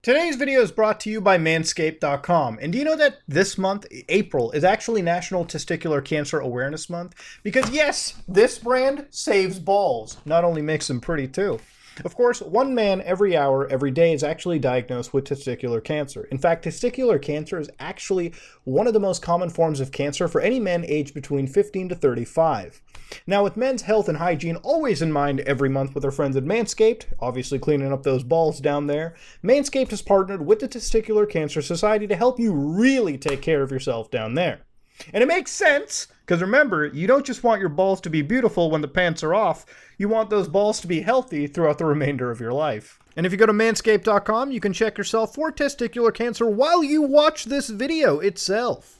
Today's video is brought to you by Manscaped.com. And do you know that this month, April, is actually National Testicular Cancer Awareness Month? Because yes, this brand saves balls. Not only makes them pretty too. Of course, one man every hour, every day is actually diagnosed with testicular cancer. In fact, testicular cancer is actually one of the most common forms of cancer for any man aged between 15 to 35. Now, with men's health and hygiene always in mind every month with our friends at Manscaped, obviously cleaning up those balls down there, Manscaped has partnered with the Testicular Cancer Society to help you really take care of yourself down there. And it makes sense, because remember, you don't just want your balls to be beautiful when the pants are off, you want those balls to be healthy throughout the remainder of your life. And if you go to manscaped.com, you can check yourself for testicular cancer while you watch this video itself.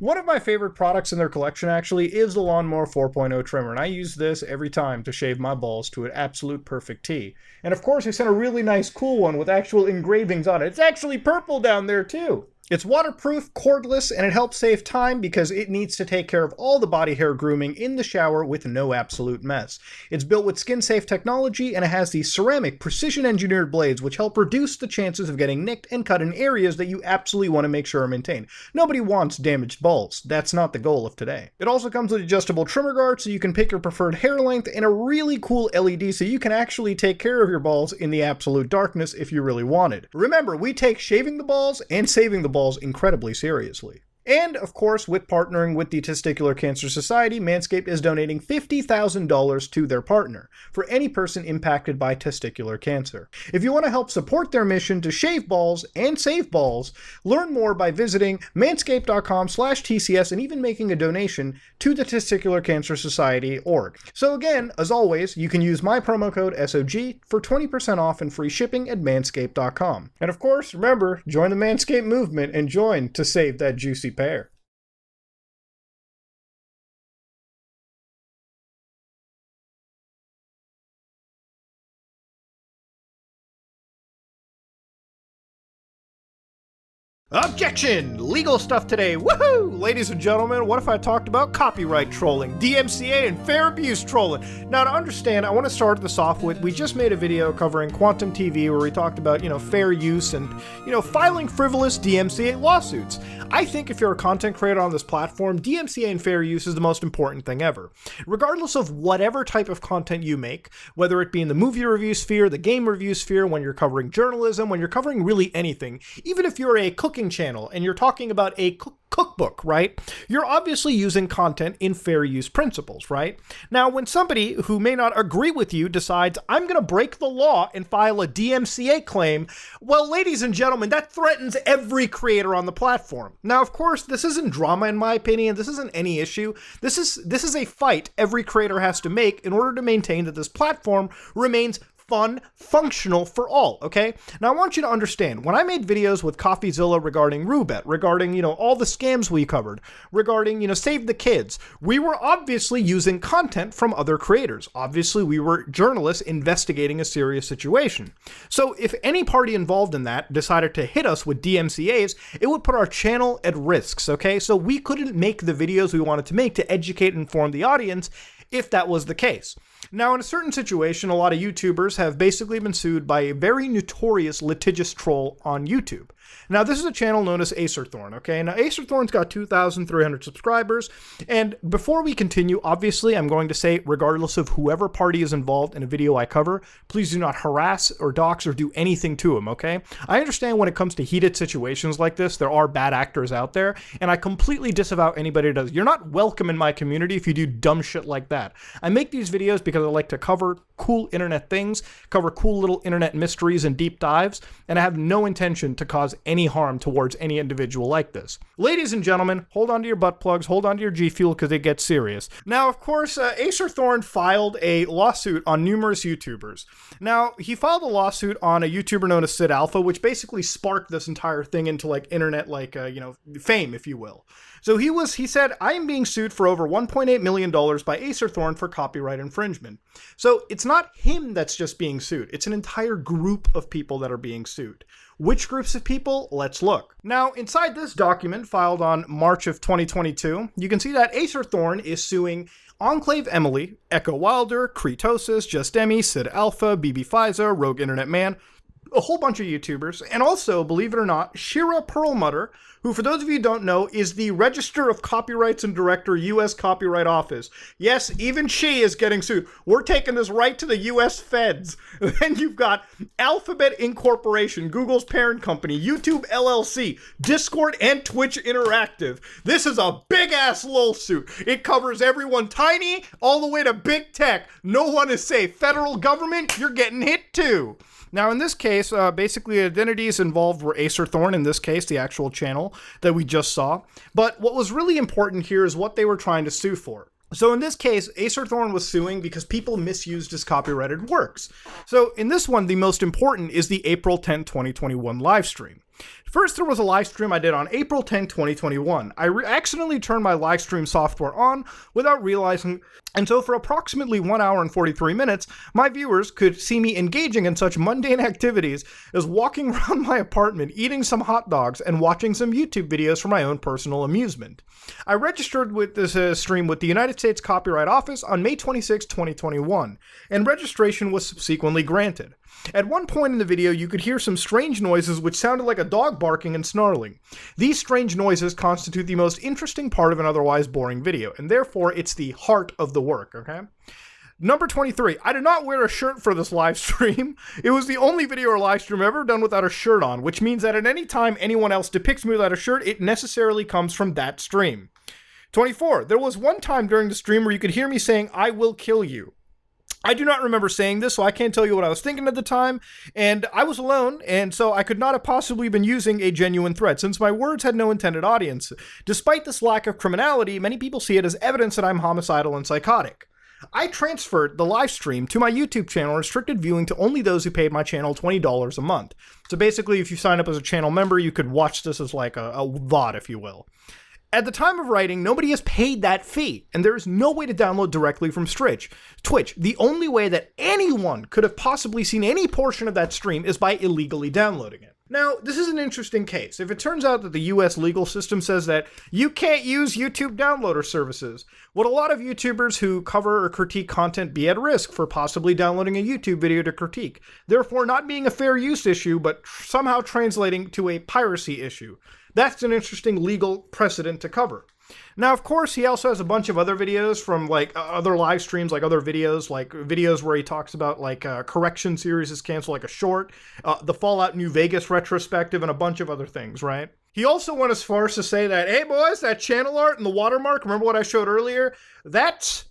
One of my favorite products in their collection actually is the Lawnmower 4.0 trimmer, and I use this every time to shave my balls to an absolute perfect T. And of course, they sent a really nice cool one with actual engravings on it. It's actually purple down there too. It's waterproof, cordless, and it helps save time because it needs to take care of all the body hair grooming in the shower with no absolute mess. It's built with skin-safe technology, and it has these ceramic, precision-engineered blades which help reduce the chances of getting nicked and cut in areas that you absolutely want to make sure are maintained. Nobody wants damaged balls. That's not the goal of today. It also comes with adjustable trimmer guard so you can pick your preferred hair length, and a really cool LED so you can actually take care of your balls in the absolute darkness if you really wanted. Remember, we take shaving the balls and saving the balls incredibly seriously. And, of course, with partnering with the Testicular Cancer Society, Manscaped is donating $50,000 to their partner for any person impacted by testicular cancer. If you want to help support their mission to shave balls and save balls, learn more by visiting manscaped.com/TCS and even making a donation to the Testicular Cancer Society org. So again, as always, you can use my promo code SOG for 20% off and free shipping at manscaped.com. And of course, remember, join the Manscaped movement and join to save that juicy pair. Objection! Legal stuff today. Woohoo! Ladies and gentlemen, what if I talked about copyright trolling, DMCA, and fair abuse trolling? Now, to understand, I want to start this off with, we just made a video covering Quantum TV where we talked about, fair use and, filing frivolous DMCA lawsuits. I think if you're a content creator on this platform, DMCA and fair use is the most important thing ever. Regardless of whatever type of content you make, whether it be in the movie review sphere, the game review sphere, when you're covering journalism, when you're covering really anything, even if you're a cooking channel and you're talking about a cookbook, right? You're obviously using content in fair use principles, right? Now, when somebody who may not agree with you decides, I'm going to break the law and file a DMCA claim, well, ladies and gentlemen, that threatens every creator on the platform. Now, of course, this isn't drama in my opinion. This isn't any issue. This is a fight every creator has to make in order to maintain that this platform remains fun, functional for all, okay? Now, I want you to understand, when I made videos with CoffeeZilla regarding Roobet, regarding, all the scams we covered, regarding, Save the Kids, we were obviously using content from other creators. Obviously, we were journalists investigating a serious situation. So if any party involved in that decided to hit us with DMCAs, it would put our channel at risks, okay? So we couldn't make the videos we wanted to make to educate and inform the audience if that was the case. Now, in a certain situation, a lot of YouTubers have basically been sued by a very notorious litigious troll on YouTube. Now, this is a channel known as Acerthorn, okay? Now, Acerthorn's got 2,300 subscribers, and before we continue, obviously, I'm going to say, regardless of whoever party is involved in a video I cover, please do not harass or dox or do anything to him, okay? I understand when it comes to heated situations like this, there are bad actors out there, and I completely disavow anybody who does. You're not welcome in my community if you do dumb shit like that. I make these videos because I like to cover cool internet things, cover cool little internet mysteries and deep dives, and I have no intention to cause any harm towards any individual like this. Ladies and gentlemen, hold on to your butt plugs, hold on to your G Fuel because it gets serious. Now, of course, Acerthorn filed a lawsuit on numerous YouTubers. Now, he filed a lawsuit on a YouTuber known as Sid Alpha, which basically sparked this entire thing into internet fame, if you will. So he said, I am being sued for over $1.8 million by Acerthorn for copyright infringement. So it's not him that's just being sued. It's an entire group of people that are being sued. Which groups of people? Let's look. Now, inside this document filed on March of 2022, you can see that Acerthorn is suing Enclave Emily, Echo Wilder, Cretosis, Just Emmy, Sid Alpha, BB Fiza, Rogue Internet Man, a whole bunch of YouTubers, and also, believe it or not, Shira Perlmutter, who, for those of you who don't know, is the Register of Copyrights and Director, U.S. Copyright Office. Yes, even she is getting sued. We're taking this right to the U.S. feds. Then you've got Alphabet Incorporation, Google's parent company, YouTube LLC, Discord, and Twitch Interactive. This is a big-ass lawsuit. It covers everyone tiny all the way to big tech. No one is safe. Federal government, you're getting hit too. Now, in this case, basically identities involved were Acerthorn, in this case, the actual channel that we just saw. But what was really important here is what they were trying to sue for. So in this case, Acerthorn was suing because people misused his copyrighted works. So in this one, the most important is the April 10, 2021 live stream. First, there was a live stream I did on April 10, 2021. I accidentally turned my live stream software on without realizing, and so for approximately 1 hour and 43 minutes, my viewers could see me engaging in such mundane activities as walking around my apartment, eating some hot dogs, and watching some YouTube videos for my own personal amusement. I registered with this stream with the United States Copyright Office on May 26, 2021, and registration was subsequently granted. At one point in the video, you could hear some strange noises which sounded like a dog barking and snarling. These strange noises constitute the most interesting part of an otherwise boring video, and therefore it's the heart of the work, okay? Number 23, I did not wear a shirt for this live stream. It was the only video or live stream ever done without a shirt on, which means that at any time anyone else depicts me without a shirt, it necessarily comes from that stream. 24, there was one time during the stream where you could hear me saying, "I will kill you." I do not remember saying this, so I can't tell you what I was thinking at the time, and I was alone, and so I could not have possibly been using a genuine threat, since my words had no intended audience. Despite this lack of criminality, many people see it as evidence that I'm homicidal and psychotic. I transferred the live stream to my YouTube channel, restricted viewing to only those who paid my channel $20 a month. So basically, if you sign up as a channel member, you could watch this as like a VOD, if you will. At the time of writing, nobody has paid that fee, and there is no way to download directly from Twitch. The only way that anyone could have possibly seen any portion of that stream is by illegally downloading it. Now, this is an interesting case. If it turns out that the US legal system says that you can't use YouTube downloader services, would a lot of YouTubers who cover or critique content be at risk for possibly downloading a YouTube video to critique, therefore not being a fair use issue, but somehow translating to a piracy issue? That's an interesting legal precedent to cover. Now, of course, he also has a bunch of other videos from like other live streams, like other videos, like videos where he talks about like correction series is canceled, like a short, the Fallout New Vegas retrospective, and a bunch of other things, right? He also went as far as to say that, hey boys, that channel art and the watermark, remember what I showed earlier? That's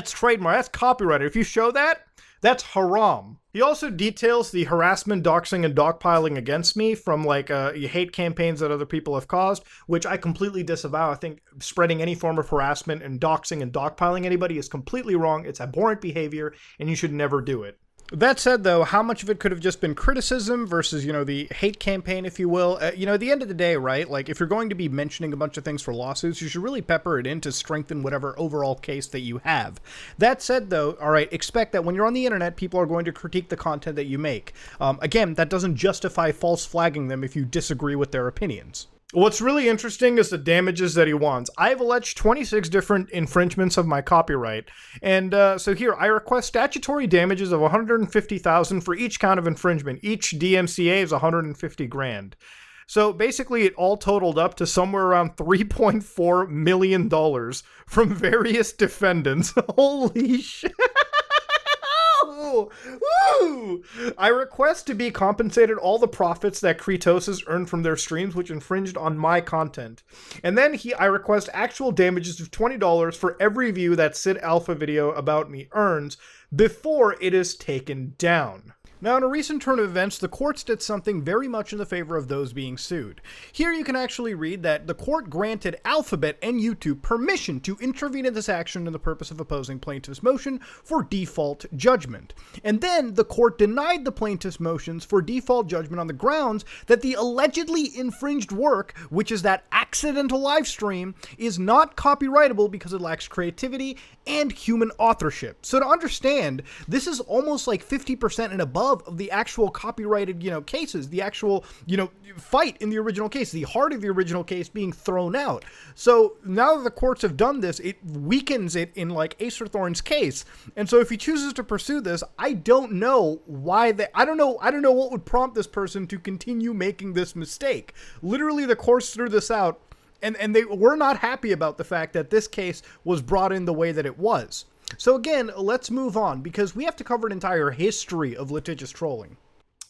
trademark, that's copyrighted. If you show that, that's haram. He also details the harassment, doxing, and dogpiling against me from like hate campaigns that other people have caused, which I completely disavow. I think spreading any form of harassment and doxing and dogpiling anybody is completely wrong. It's abhorrent behavior, and you should never do it. That said, though, how much of it could have just been criticism versus, the hate campaign, if you will? At the end of the day, right, like, if you're going to be mentioning a bunch of things for lawsuits, you should really pepper it in to strengthen whatever overall case that you have. That said, though, all right, expect that when you're on the internet, people are going to critique the content that you make. Again, that doesn't justify false flagging them if you disagree with their opinions. What's really interesting is the damages that he wants. I've alleged 26 different infringements of my copyright, and so here, I request statutory damages of $150,000 for each count of infringement. Each DMCA is $150 grand. So basically, it all totaled up to somewhere around $3.4 million from various defendants. Holy shit! Woo! I request to be compensated all the profits that Kratos earned from their streams which infringed on my content. And then I request actual damages of $20 for every view that Sid Alpha video about me earns before it is taken down. Now, in a recent turn of events, the courts did something very much in the favor of those being sued. Here you can actually read that the court granted Alphabet and YouTube permission to intervene in this action in the purpose of opposing plaintiff's motion for default judgment. And then the court denied the plaintiff's motions for default judgment on the grounds that the allegedly infringed work, which is that accidental live stream, is not copyrightable because it lacks creativity and human authorship. So to understand, this is almost like 50% and above of the actual copyrighted, cases, the actual, fight in the original case, the heart of the original case being thrown out. So now that the courts have done this, it weakens it in like Acerthorn's case. And so if he chooses to pursue this, I don't know why I don't know what would prompt this person to continue making this mistake. Literally, the courts threw this out, and they were not happy about the fact that this case was brought in the way that it was. So again, let's move on, because we have to cover an entire history of litigious trolling.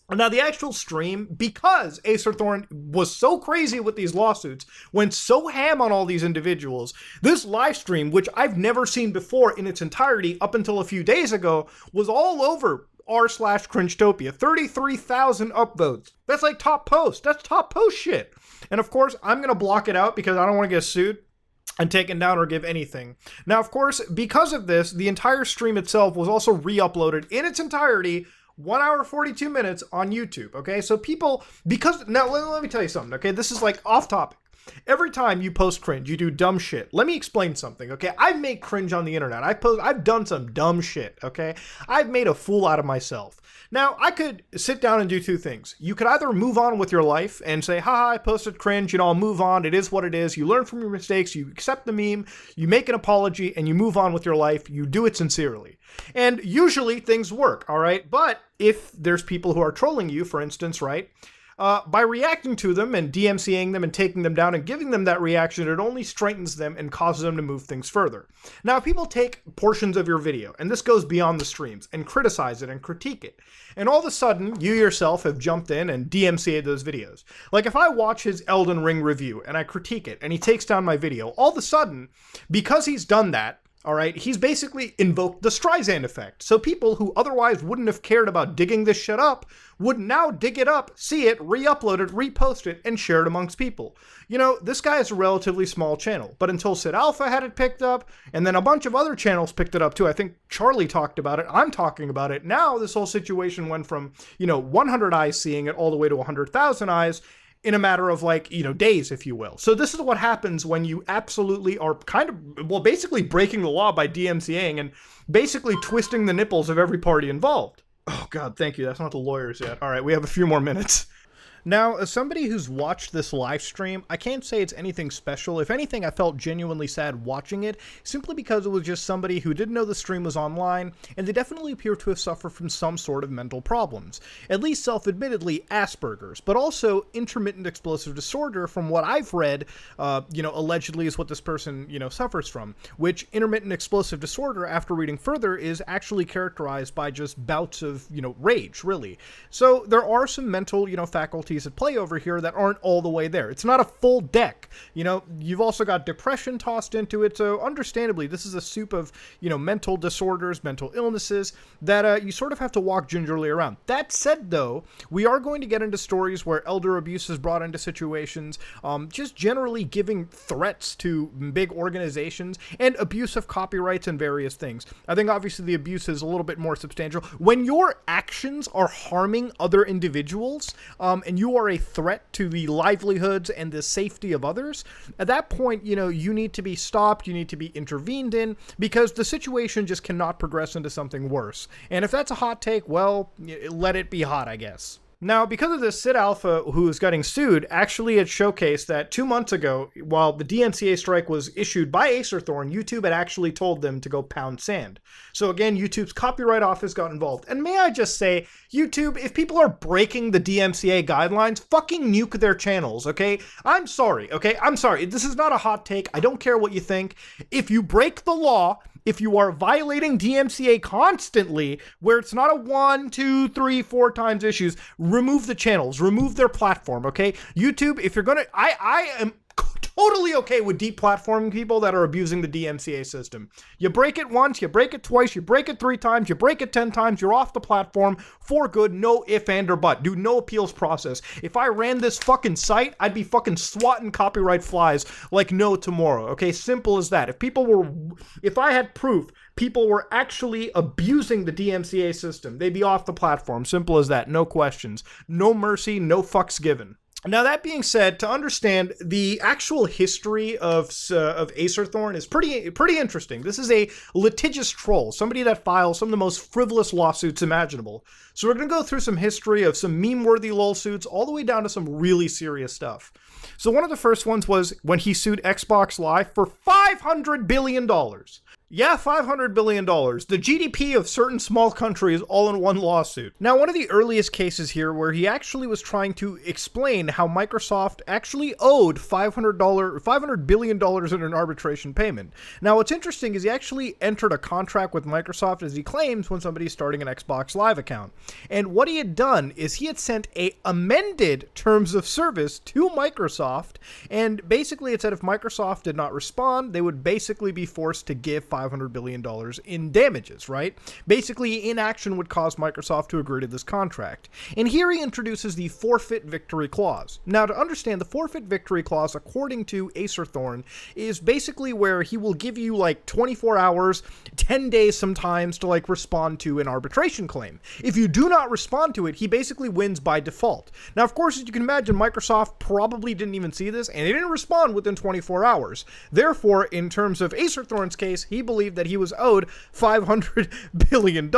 Now, the actual stream, because Acerthorn was so crazy with these lawsuits, went so ham on all these individuals, this live stream, which I've never seen before in its entirety up until a few days ago, was all over r/Cringetopia. 33,000 upvotes. That's like top post. That's top post shit. And of course, I'm going to block it out because I don't want to get sued and taken down or give anything. Now, of course, because of this, the entire stream itself was also re-uploaded in its entirety, 1 hour, 42 minutes on YouTube, okay? So people, now let me tell you something, okay? This is like off topic. Every time you post cringe, you do dumb shit. Let me explain something, okay? I've made cringe on the internet. I've done some dumb shit, okay? I've made a fool out of myself. Now, I could sit down and do two things. You could either move on with your life and say, haha, I posted cringe, I'll move on. It is what it is. You learn from your mistakes, you accept the meme, you make an apology, and you move on with your life. You do it sincerely. And usually things work, all right? But if there's people who are trolling you, for instance, right? By reacting to them and DMCAing them and taking them down and giving them that reaction, it only strengthens them and causes them to move things further. Now, people take portions of your video, and this goes beyond the streams, and criticize it and critique it. And all of a sudden, you yourself have jumped in and DMCA'd those videos. Like if I watch his Elden Ring review and I critique it and he takes down my video, all of a sudden, because he's done that, all right, he's basically invoked the Streisand effect. So people who otherwise wouldn't have cared about digging this shit up would now dig it up, see it, re-upload it, repost it, and share it amongst people. This guy is a relatively small channel, but until Sid Alpha had it picked up, and then a bunch of other channels picked it up too. I think Charlie talked about it. I'm talking about it. Now this whole situation went from, 100 eyes seeing it all the way to 100,000 eyes, in a matter of days, if you will. So this is what happens when you absolutely are basically breaking the law by DMCAing and basically twisting the nipples of every party involved. Oh God, thank you. That's not the lawyers yet. All right, we have a few more minutes. Now, as somebody who's watched this live stream, I can't say it's anything special. If anything, I felt genuinely sad watching it, simply because it was just somebody who didn't know the stream was online, and they definitely appear to have suffered from some sort of mental problems. At least self-admittedly, Asperger's, but also intermittent explosive disorder, from what I've read, allegedly is what this person, suffers from, which intermittent explosive disorder, after reading further, is actually characterized by just bouts of, rage, really. So there are some mental, faculties at play over here that aren't all the way there. It's not a full deck. You've also got depression tossed into it, so understandably, this is a soup of, mental disorders, mental illnesses that you sort of have to walk gingerly around. That said, though, we are going to get into stories where elder abuse is brought into situations, just generally giving threats to big organizations, and abuse of copyrights and various things. I think obviously the abuse is a little bit more substantial. When your actions are harming other individuals, and you are a threat to the livelihoods and the safety of others, at that point, you need to be stopped, you need to be intervened in, because the situation just cannot progress into something worse. And if that's a hot take, well, let it be hot, I guess. Now, because of this, Sid Alpha, who is getting sued, actually had showcased that 2 months ago, while the DMCA strike was issued by Acerthorn, YouTube had actually told them to go pound sand. So again, YouTube's copyright office got involved. And may I just say, YouTube, if people are breaking the DMCA guidelines, fucking nuke their channels, okay? I'm sorry, okay? I'm sorry. This is not a hot take. I don't care what you think. If you break the law, if you are violating DMCA constantly, where it's not a 1, 2, 3, 4 times issues, remove the channels, remove their platform, okay? YouTube, if you're gonna, I am totally okay with deplatforming people that are abusing the DMCA system. You break it once, you break it twice, you break it 3 times, you break it 10 times, you're off the platform for good, no if, and, or but. Do no appeals process. If I ran this fucking site, I'd be fucking swatting copyright flies like no tomorrow, okay? Simple as that. If I had proof people were actually abusing the DMCA system, they'd be off the platform. Simple as that. No questions. No mercy, no fucks given. Now, that being said, to understand the actual history of Acerthorn is pretty interesting. This is a litigious troll, somebody that files some of the most frivolous lawsuits imaginable. So we're going to go through some history of some meme-worthy lawsuits all the way down to some really serious stuff. So one of the first ones was when he sued Xbox Live for $500 billion. Yeah, $500 billion, the GDP of certain small countries all in one lawsuit. Now, one of the earliest cases here where he actually was trying to explain how Microsoft actually owed $500 billion in an arbitration payment. Now, what's interesting is he actually entered a contract with Microsoft, as he claims, when somebody's starting an Xbox Live account. And what he had done is he had sent a amended terms of service to Microsoft, and basically it said if Microsoft did not respond, they would basically be forced to give $500 billion in damages, right? Basically, inaction would cause Microsoft to agree to this contract. And here he introduces the forfeit victory clause. Now, to understand, the forfeit victory clause, according to Acerthorn, is basically where he will give you like 24 hours, 10 days sometimes to like respond to an arbitration claim. If you do not respond to it, he basically wins by default. Now, of course, as you can imagine, Microsoft probably didn't even see this, and they didn't respond within 24 hours. Therefore, in terms of Acerthorn's case, he believed that he was owed $500 billion.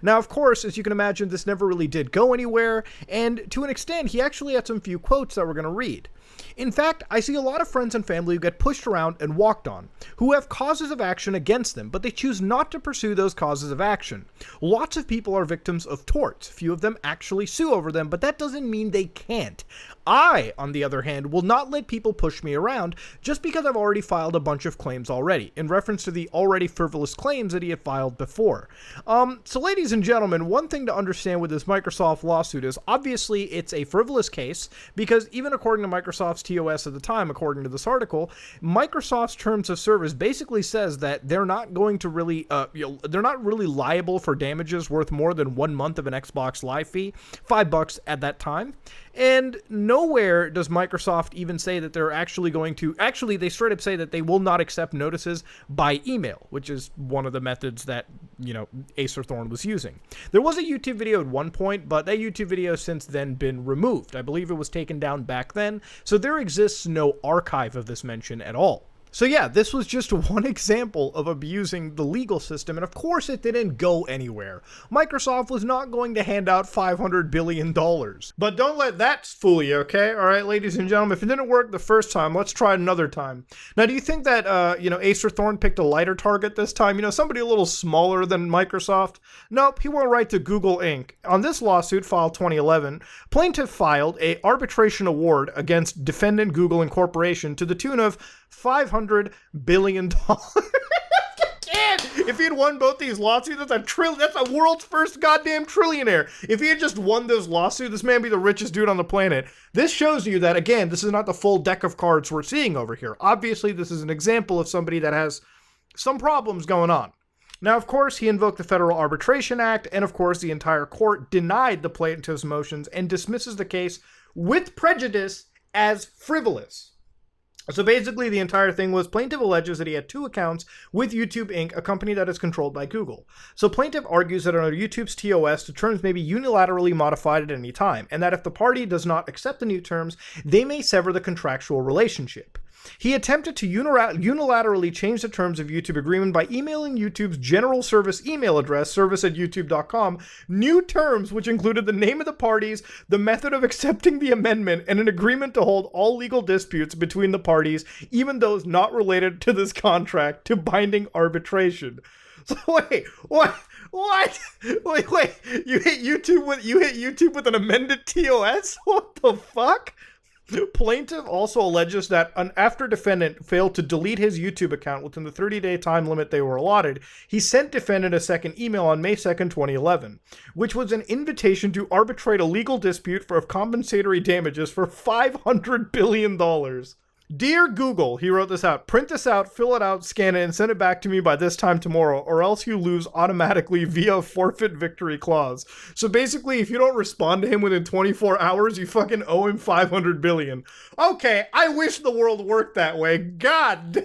Now, of course, as you can imagine, this never really did go anywhere, and to an extent, he actually had some few quotes that we're going to read. In fact, I see a lot of friends and family who get pushed around and walked on, who have causes of action against them, but they choose not to pursue those causes of action. Lots of people are victims of torts. Few of them actually sue over them, but that doesn't mean they can't. I, on the other hand, will not let people push me around just because I've already filed a bunch of claims already, in reference to the already frivolous claims that he had filed before. So ladies and gentlemen, one thing to understand with this Microsoft lawsuit is obviously it's a frivolous case, because even according to Microsoft's TOS at the time, according to this article, Microsoft's terms of service basically says that they're not going to really, they're not really liable for damages worth more than 1 month of an Xbox Live fee, $5 at that time. And nowhere does Microsoft even say that they're actually going to, they straight up say that they will not accept notices by email, which is one of the methods that, Acerthorn was using. There was a YouTube video at one point, but that YouTube video has since then been removed. I believe it was taken down back then, so there exists no archive of this mention at all. So yeah, this was just one example of abusing the legal system, and of course it didn't go anywhere. Microsoft was not going to hand out $500 billion. But don't let that fool you, okay? Alright, ladies and gentlemen, if it didn't work the first time, let's try it another time. Now, do you think that, Acerthorn picked a lighter target this time? Somebody a little smaller than Microsoft? Nope, he went right to Google Inc. On this lawsuit, filed 2011, plaintiff filed an arbitration award against defendant Google Incorporation to the tune of $500 billion. If he had won both these lawsuits, that's a world's first goddamn trillionaire. If he had just won this lawsuit, this man would be the richest dude on the planet. This shows you that, again, this is not the full deck of cards we're seeing over here. Obviously, this is an example of somebody that has some problems going on. Now, of course, he invoked the Federal Arbitration Act, and of course, the entire court denied the plaintiff's motions and dismisses the case with prejudice as frivolous. So basically, the entire thing was plaintiff alleges that he had 2 accounts with YouTube Inc., a company that is controlled by Google. So plaintiff argues that under YouTube's TOS, the terms may be unilaterally modified at any time, and that if the party does not accept the new terms, they may sever the contractual relationship. He attempted to unilaterally change the terms of YouTube agreement by emailing YouTube's general service email address, service@youtube.com, new terms which included the name of the parties, the method of accepting the amendment, and an agreement to hold all legal disputes between the parties, even those not related to this contract, to binding arbitration. So wait, what? What? Wait, you hit YouTube with an amended TOS? What the fuck? Plaintiff also alleges that after defendant failed to delete his YouTube account within the 30-day time limit they were allotted, he sent defendant a second email on May 2nd, 2011, which was an invitation to arbitrate a legal dispute for compensatory damages for $500 billion. Dear Google, he wrote this out, print this out, fill it out, scan it, and send it back to me by this time tomorrow, or else you lose automatically via forfeit victory clause. So basically, if you don't respond to him within 24 hours, you fucking owe him $500 billion. Okay, I wish the world worked that way. God damn,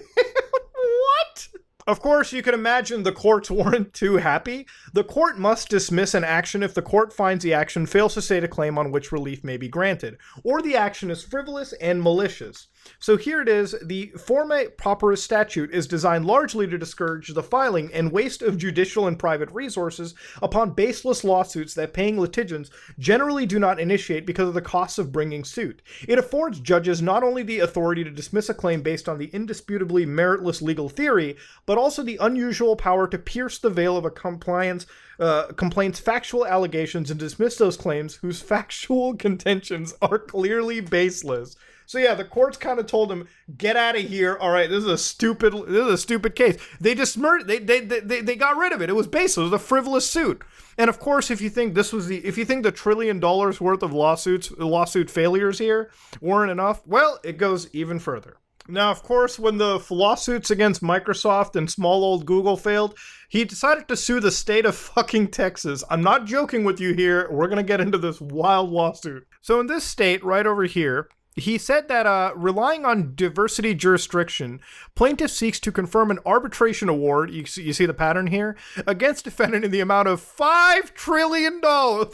what? Of course, you can imagine the courts weren't too happy. The court must dismiss an action if the court finds the action fails to state a claim on which relief may be granted, or the action is frivolous and malicious. So here it is, the forma pauperis statute is designed largely to discourage the filing and waste of judicial and private resources upon baseless lawsuits that paying litigants generally do not initiate because of the costs of bringing suit. It affords judges not only the authority to dismiss a claim based on the indisputably meritless legal theory, but also the unusual power to pierce the veil of a complaint's factual allegations and dismiss those claims whose factual contentions are clearly baseless. So yeah, the courts kind of told him, get out of here. All right, this is a stupid case. They just they got rid of it. It was baseless. It was a frivolous suit. And of course, if you think the $1 trillion worth of lawsuit failures here weren't enough, well, it goes even further. Now, of course, when the lawsuits against Microsoft and small old Google failed, he decided to sue the state of fucking Texas. I'm not joking with you here. We're going to get into this wild lawsuit. So in this state right over here, he said that relying on diversity jurisdiction, plaintiff seeks to confirm an arbitration award, you see the pattern here, against defendant in the amount of $5 trillion. Oh,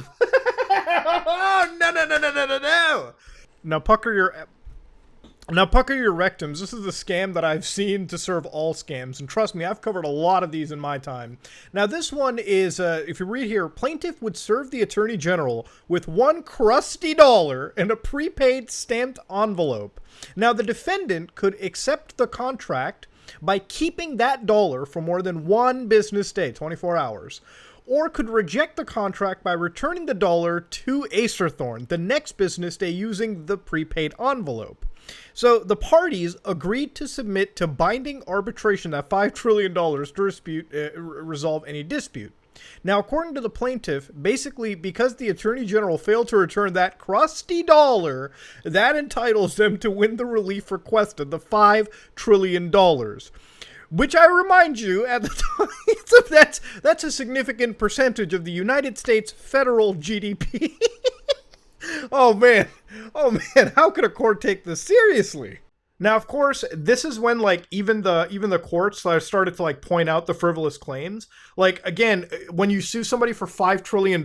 no. Now pucker your rectums. This is a scam that I've seen to serve all scams. And trust me, I've covered a lot of these in my time. Now, this one is, if you read here, plaintiff would serve the attorney general with $1 crusty and a prepaid stamped envelope. Now, the defendant could accept the contract by keeping that dollar for more than one business day, 24 hours. Or could reject the contract by returning the dollar to Acerthorn the next business day using the prepaid envelope. So the parties agreed to submit to binding arbitration that $5 trillion to resolve any dispute. Now, according to the plaintiff, basically because the attorney general failed to return that crusty dollar, that entitles them to win the relief requested, the $5 trillion. Which I remind you, at the time, that's a significant percentage of the United States federal GDP. Oh man, how could a court take this seriously? Now, of course, this is when, like, even the courts started to, like, point out the frivolous claims. Like, again, when you sue somebody for $5 trillion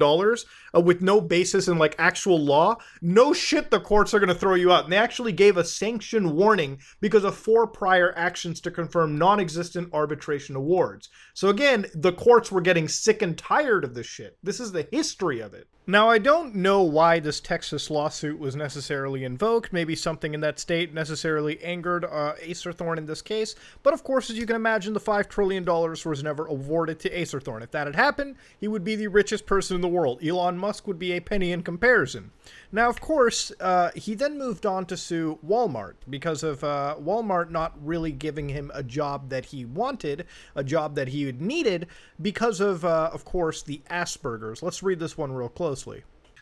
with no basis in, like, actual law, no shit the courts are going to throw you out. And they actually gave a sanction warning because of 4 prior actions to confirm non-existent arbitration awards. So again, the courts were getting sick and tired of this shit. This is the history of it. Now, I don't know why this Texas lawsuit was necessarily invoked. Maybe something in that state necessarily angered Acerthorn in this case. But of course, as you can imagine, the $5 trillion was never awarded to Acerthorn. If that had happened, he would be the richest person in the world. Elon Musk would be a penny in comparison. Now, of course, he then moved on to sue Walmart because of Walmart not really giving him a job that he wanted, a job that he needed, because of course, the Asperger's. Let's read this one real closely.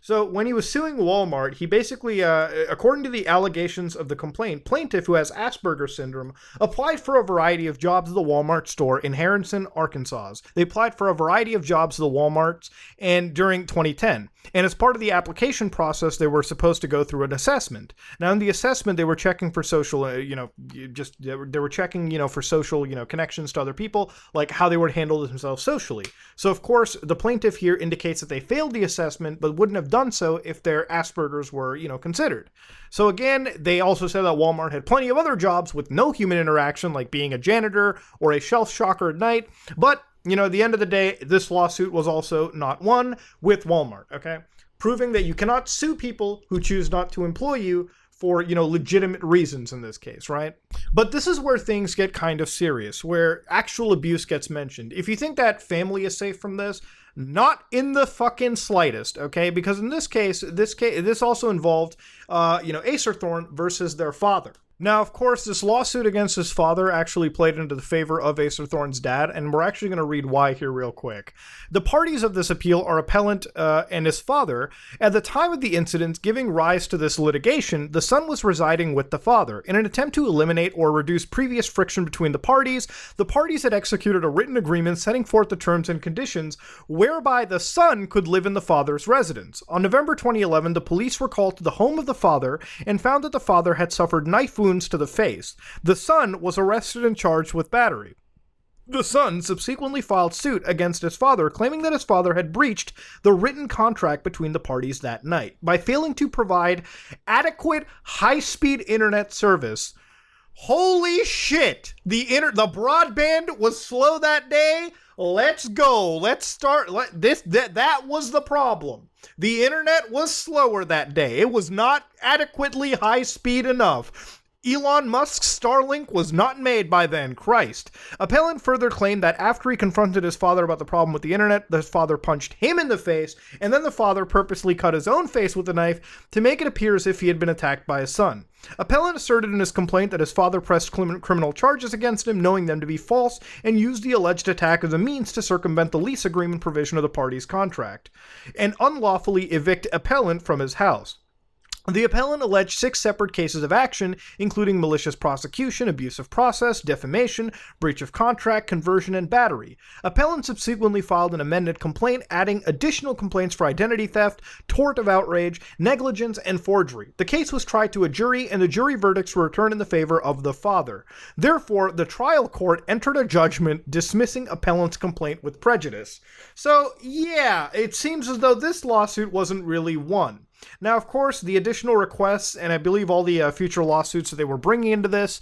So when he was suing Walmart, he basically, according to the allegations of the complaint, plaintiff who has Asperger's syndrome applied for a variety of jobs at the Walmart store in Harrison, Arkansas. They applied for a variety of jobs at the Walmarts and during 2010. And as part of the application process, they were supposed to go through an assessment. Now, in the assessment, they were checking for social, they were checking, for social, connections to other people, like how they would handle themselves socially. So, of course, the plaintiff here indicates that they failed the assessment, but wouldn't have done so if their Asperger's were, considered. So again, they also said that Walmart had plenty of other jobs with no human interaction, like being a janitor or a shelf shocker at night, but at the end of the day, this lawsuit was also not won with Walmart, okay? Proving that you cannot sue people who choose not to employ you for, legitimate reasons in this case, right? But this is where things get kind of serious, where actual abuse gets mentioned. If you think that family is safe from this, not in the fucking slightest, okay? Because in this case, this also involved, Acerthorn versus their father. Now, of course, this lawsuit against his father actually played into the favor of Acerthorn's dad, and we're actually going to read why here real quick. The parties of this appeal are appellant and his father. At the time of the incident giving rise to this litigation, the son was residing with the father. In an attempt to eliminate or reduce previous friction between the parties had executed a written agreement setting forth the terms and conditions whereby the son could live in the father's residence. On November 2011, the police were called to the home of the father and found that the father had suffered knife wounds to the face. The son was arrested and charged with battery. The son subsequently filed suit against his father, claiming that his father had breached the written contract between the parties that night by failing to provide adequate high-speed internet service. Holy shit! The broadband was slow that day. Let's go. Let's start. That was the problem. The internet was slower that day. It was not adequately high speed enough. Elon Musk's Starlink was not made by then. Christ. Appellant further claimed that after he confronted his father about the problem with the internet, his father punched him in the face, and then the father purposely cut his own face with a knife to make it appear as if he had been attacked by his son. Appellant asserted in his complaint that his father pressed criminal charges against him, knowing them to be false, and used the alleged attack as a means to circumvent the lease agreement provision of the parties' contract, and unlawfully evict appellant from his house. The appellant alleged 6 separate cases of action, including malicious prosecution, abusive process, defamation, breach of contract, conversion, and battery. Appellant subsequently filed an amended complaint, adding additional complaints for identity theft, tort of outrage, negligence, and forgery. The case was tried to a jury, and the jury verdicts were returned in the favor of the father. Therefore, the trial court entered a judgment dismissing appellant's complaint with prejudice. So, yeah, it seems as though this lawsuit wasn't really won. Now, of course, the additional requests, and I believe all the future lawsuits that they were bringing into this,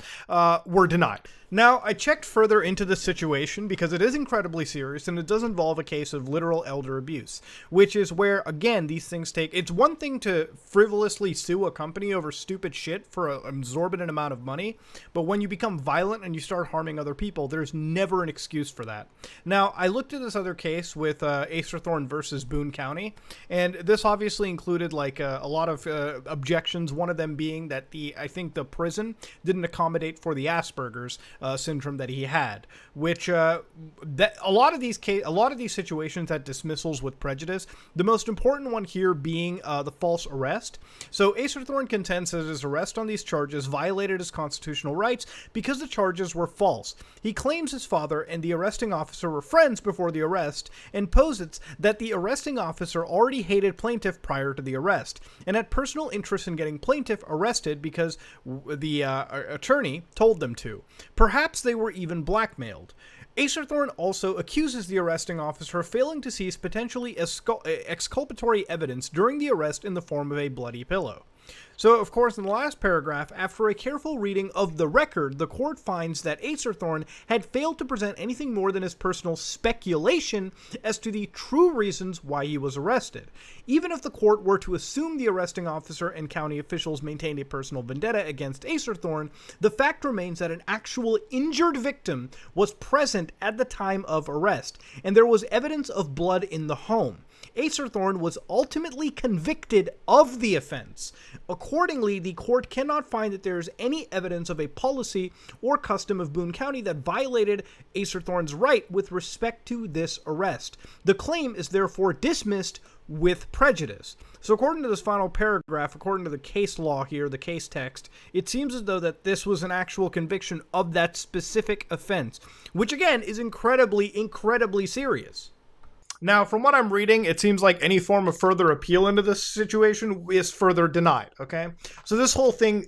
were denied. Now, I checked further into this situation because it is incredibly serious and it does involve a case of literal elder abuse, which is where, again, these things take... It's one thing to frivolously sue a company over stupid shit for an exorbitant amount of money, but when you become violent and you start harming other people, there's never an excuse for that. Now, I looked at this other case with Acerthorn versus Boone County, and this obviously included like a lot of objections, one of them being that I think the prison didn't accommodate for the Asperger's syndrome that he had, which that a lot of these situations had dismissals with prejudice. The most important one here being the false arrest. So Acerthorn contends that his arrest on these charges violated his constitutional rights because the charges were false. He claims his father and the arresting officer were friends before the arrest, and posits that the arresting officer already hated plaintiff prior to the arrest and had personal interest in getting plaintiff arrested because the attorney told them to. Perhaps they were even blackmailed. Acerthorn also accuses the arresting officer of failing to seize potentially exculpatory evidence during the arrest in the form of a bloody pillow. So, of course, in the last paragraph, after a careful reading of the record, the court finds that Acerthorn had failed to present anything more than his personal speculation as to the true reasons why he was arrested. Even if the court were to assume the arresting officer and county officials maintained a personal vendetta against Acerthorn, the fact remains that an actual injured victim was present at the time of arrest, and there was evidence of blood in the home. Acerthorn was ultimately convicted of the offense. Accordingly, the court cannot find that there is any evidence of a policy or custom of Boone County that violated Acerthorn's right with respect to this arrest. The claim is therefore dismissed with prejudice. So according to this final paragraph, according to the case law here, the case text, it seems as though that this was an actual conviction of that specific offense, which again is incredibly, incredibly serious. Now, from what I'm reading, it seems like any form of further appeal into this situation is further denied, okay? So this whole thing,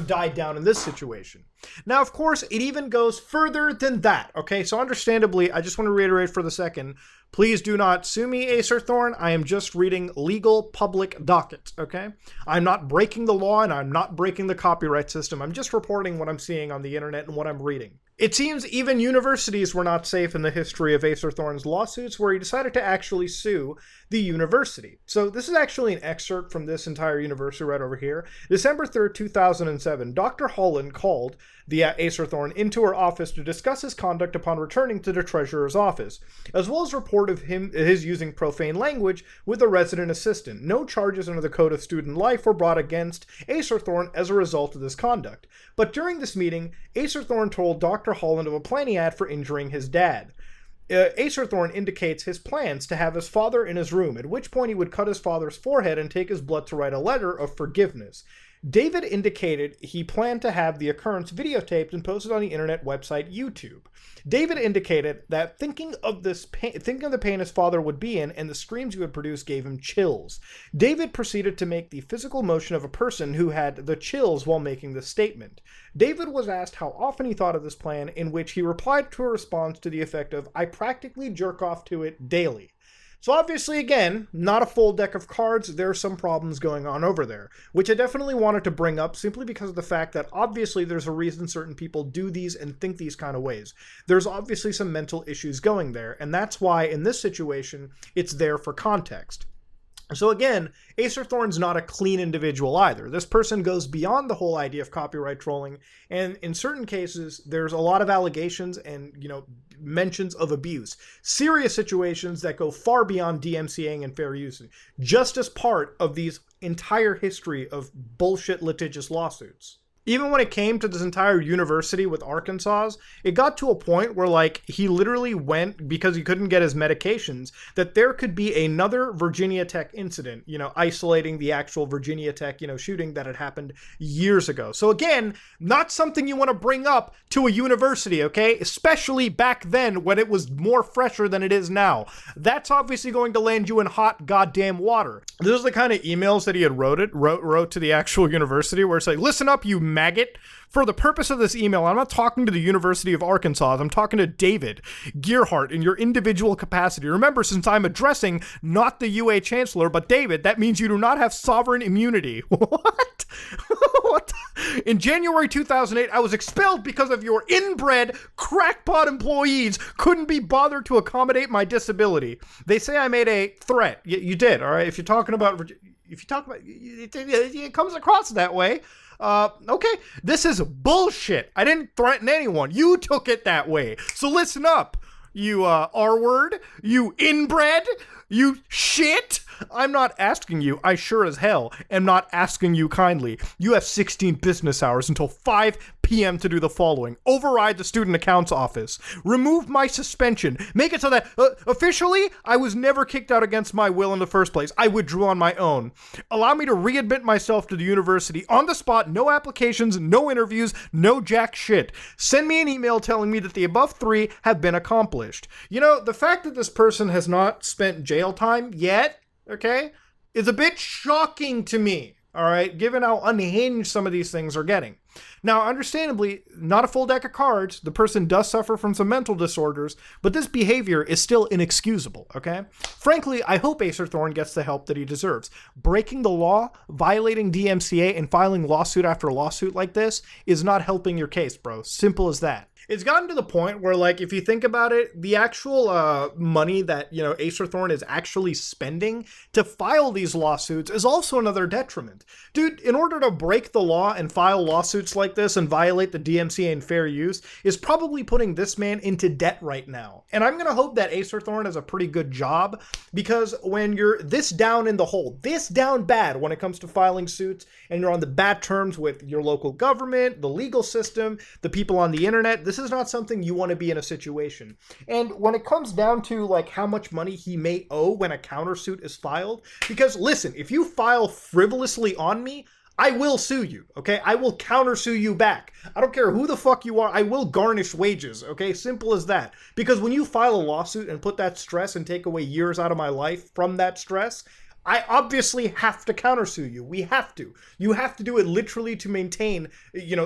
died down in this situation. Now, of course, it even goes further than that, okay? So understandably, I just want to reiterate for the second, please do not sue me, Acerthorn. I am just reading legal public dockets, okay? I'm not breaking the law and I'm not breaking the copyright system. I'm just reporting what I'm seeing on the internet and what I'm reading. It seems even universities were not safe in the history of Acerthorn's lawsuits, where he decided to actually sue the university. So this is actually an excerpt from this entire university right over here. December 3rd, 2007, Dr. Holland called the Acerthorn into her office to discuss his conduct upon returning to the treasurer's office, as well as report of his using profane language with a resident assistant. No charges under the Code of Student Life were brought against Acerthorn as a result of this conduct. But during this meeting, Acerthorn told Dr. Holland of a plan he had for injuring his dad. Acerthorn indicates his plans to have his father in his room, at which point he would cut his father's forehead and take his blood to write a letter of forgiveness. David indicated he planned to have the occurrence videotaped and posted on the internet website YouTube. David indicated that thinking of the pain his father would be in and the screams he would produce gave him chills. David proceeded to make the physical motion of a person who had the chills while making this statement. David was asked how often he thought of this plan, in which he replied to a response to the effect of, "I practically jerk off to it daily." So obviously, again, not a full deck of cards. There are some problems going on over there, which I definitely wanted to bring up simply because of the fact that obviously there's a reason certain people do these and think these kind of ways. There's obviously some mental issues going there, and that's why in this situation, it's there for context. So again, Acerthorn's not a clean individual either. This person goes beyond the whole idea of copyright trolling, and in certain cases, there's a lot of allegations and, mentions of abuse. Serious situations that go far beyond DMCAing and fair use, just as part of these entire history of bullshit litigious lawsuits. Even when it came to this entire university with Arkansas, it got to a point where, he literally went, because he couldn't get his medications, that there could be another Virginia Tech incident, isolating the actual Virginia Tech, shooting that had happened years ago. So again, not something you want to bring up to a university, okay? Especially back then when it was more fresher than it is now. That's obviously going to land you in hot goddamn water. This is the kind of emails that he had wrote to the actual university, where it's like, listen up, you maggot. For the purpose of this email, I'm not talking to the University of Arkansas. I'm talking to David Gearhart in your individual capacity. Remember, since I'm addressing not the UA Chancellor, but David, that means you do not have sovereign immunity. What? What? In January 2008, I was expelled because of your inbred crackpot employees couldn't be bothered to accommodate my disability. They say I made a threat. You did, all right? If you're talking about, it comes across that way. Okay, this is bullshit. I didn't threaten anyone. You took it that way. So listen up, you R-word, you inbred, you shit. I'm not asking you, I sure as hell am not asking you kindly. You have 16 business hours until 5 p.m. to do the following. Override the student accounts office. Remove my suspension. Make it so that, officially, I was never kicked out against my will in the first place. I withdrew on my own. Allow me to readmit myself to the university on the spot. No applications, no interviews, no jack shit. Send me an email telling me that the above 3 have been accomplished. The fact that this person has not spent jail time yet, okay, is a bit shocking to me, all right, given how unhinged some of these things are getting. Now, understandably, not a full deck of cards, the person does suffer from some mental disorders, but this behavior is still inexcusable, okay? Frankly, I hope Acerthorn gets the help that he deserves. Breaking the law, violating DMCA, and filing lawsuit after lawsuit like this is not helping your case, bro. Simple as that. It's gotten to the point where, if you think about it, the actual money that, Acerthorn is actually spending to file these lawsuits is also another detriment. Dude, in order to break the law and file lawsuits like this and violate the DMCA and fair use is probably putting this man into debt right now. And I'm going to hope that Acerthorn does a pretty good job, because when you're this down in the hole, this down bad when it comes to filing suits, and you're on the bad terms with your local government, the legal system, the people on the internet, this is not something you want to be in a situation. And when it comes down to how much money he may owe when a countersuit is filed, because listen, if you file frivolously on me, I will sue you, okay? I will countersue you back. I don't care who the fuck you are, I will garnish wages, okay? Simple as that. Because when you file a lawsuit and put that stress and take away years out of my life from that stress, I obviously have to countersue you. We have to. You have to do it literally to maintain,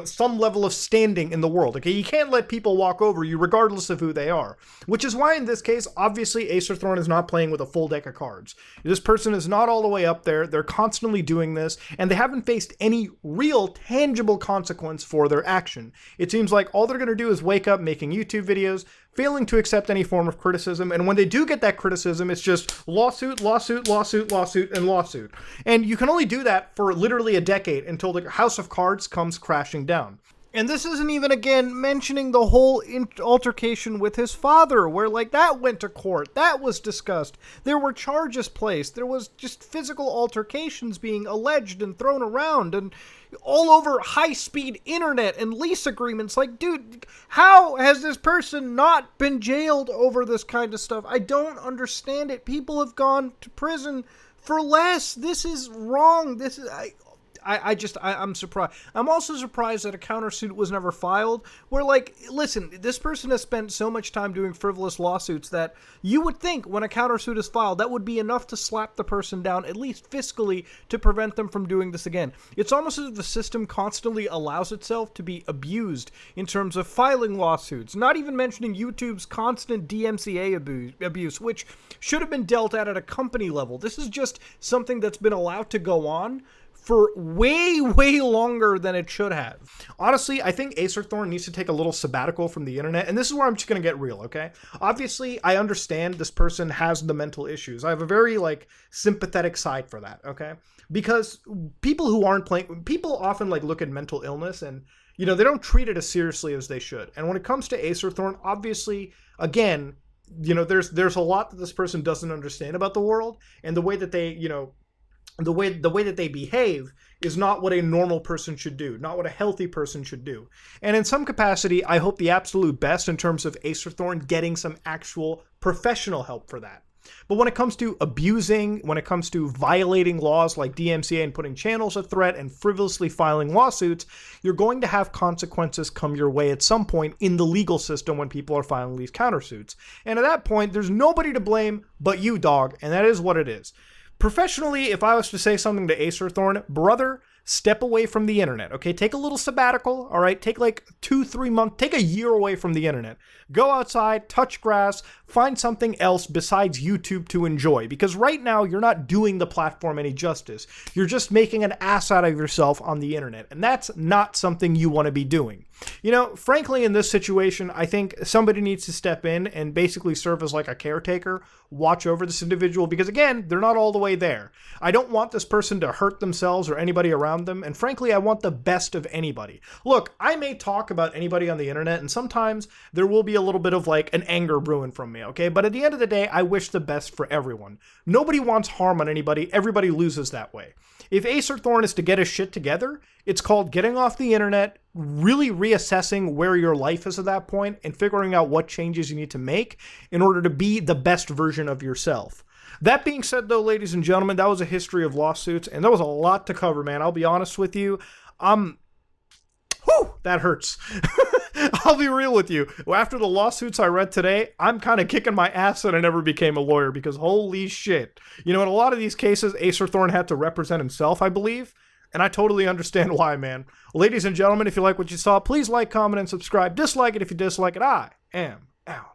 some level of standing in the world, okay? You can't let people walk over you regardless of who they are. Which is why in this case, obviously, Acerthorn is not playing with a full deck of cards. This person is not all the way up there. They're constantly doing this, and they haven't faced any real, tangible consequence for their action. It seems like all they're going to do is wake up making YouTube videos, failing to accept any form of criticism, and when they do get that criticism, it's just lawsuit, lawsuit, lawsuit, lawsuit, and lawsuit. And you can only do that for literally a decade until the house of cards comes crashing down. And this isn't even, again, mentioning the whole altercation with his father, where, that went to court. That was discussed. There were charges placed. There was just physical altercations being alleged and thrown around, and all over high-speed internet and lease agreements. Dude, how has this person not been jailed over this kind of stuff? I don't understand it. People have gone to prison for less. This is wrong. I'm surprised. I'm also surprised that a countersuit was never filed. Where, like, listen, this person has spent so much time doing frivolous lawsuits that you would think when a countersuit is filed, that would be enough to slap the person down, at least fiscally, to prevent them from doing this again. It's almost as if the system constantly allows itself to be abused in terms of filing lawsuits, not even mentioning YouTube's constant DMCA abuse, which should have been dealt at a company level. This is just something that's been allowed to go on for way, way longer than it should have. Honestly, I think Acerthorn needs to take a little sabbatical from the internet, and this is where I'm just gonna get real, okay? Obviously, I understand this person has the mental issues. I have a very, like, sympathetic side for that, okay? Because people who aren't playing, people often, like, look at mental illness and, you know, they don't treat it as seriously as they should. And when it comes to Acerthorn, obviously, again, you know, there's a lot that this person doesn't understand about the world, and the way that they, you know, the way that they behave is not what a normal person should do, not what a healthy person should do. And in some capacity, I hope the absolute best in terms of Acerthorn getting some actual professional help for that. But when it comes to abusing, when it comes to violating laws like DMCA and putting channels at threat and frivolously filing lawsuits, you're going to have consequences come your way at some point in the legal system when people are filing these countersuits. And at that point, there's nobody to blame but you, dog, and that is what it is. Professionally, if I was to say something to Acerthorn, brother, step away from the internet, okay? Take a little sabbatical, all right? Take like 2-3 months, take a year away from the internet. Go outside, touch grass, find something else besides YouTube to enjoy, because right now you're not doing the platform any justice. You're just making an ass out of yourself on the internet, and that's not something you want to be doing. You know, frankly, in this situation, I think somebody needs to step in and basically serve as like a caretaker, watch over this individual, because again, they're not all the way there. I don't want this person to hurt themselves or anybody around them, and frankly, I want the best of anybody. Look, I may talk about anybody on the internet, and sometimes there will be a little bit of like an anger brewing from me, okay? But at the end of the day, I wish the best for everyone. Nobody wants harm on anybody. Everybody loses that way. If Acerthorn is to get his shit together, it's called getting off the internet, really reassessing where your life is at that point, and figuring out what changes you need to make in order to be the best version of yourself. That being said, though, ladies and gentlemen, that was a history of lawsuits, and that was a lot to cover, man. I'll be honest with you. Whew, that hurts. I'll be real with you. After the lawsuits I read today, I'm kind of kicking my ass that I never became a lawyer, because holy shit. You know, in a lot of these cases, Acerthorn had to represent himself, I believe, and I totally understand why, man. Ladies and gentlemen, if you like what you saw, please like, comment, and subscribe. Dislike it if you dislike it. I am out.